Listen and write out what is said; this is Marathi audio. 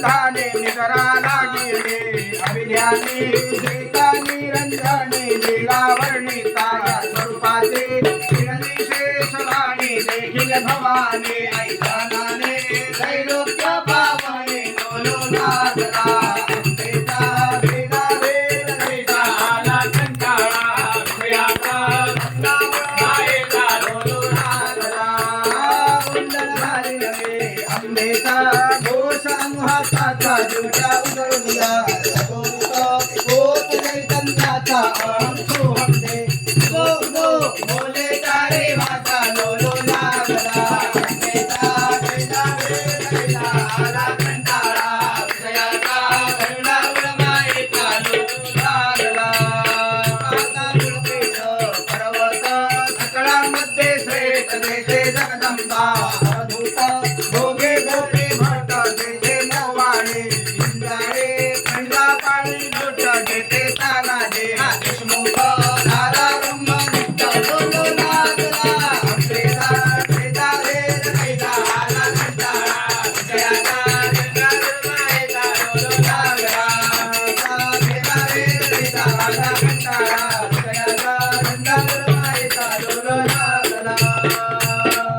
संधाने निकरा लागिले अभिध्याने श्रीका निरंजने लीला वर्णिता स्वरूपाचे शेषवाणी देखील भवाने ऐकानाने त्रैलोक्य पावने लोलो लागला अंबेचा वेदा वेद वेदा आला कंटाळा विषयाचा नायका लोलो लागला कुंडल भारी नवे अंबेचा घोष अंहाचा जीवच्या उजळूया होत चैतन्याचा सोहम दे गो गो बोले तारे वाचा लोलो लागला अंबेचा वेदा वेद वेदा आला कंटाळा विषयाचा गंडावर मायेचा लोलो लागला आता गुळपेट पर्वत सकळांमध्ये श्रेष्ठ देशे जगदंबा अवधूत भोगे गोपी भट देशे मोवाणे इंद्राळे खंडा पाणी लोट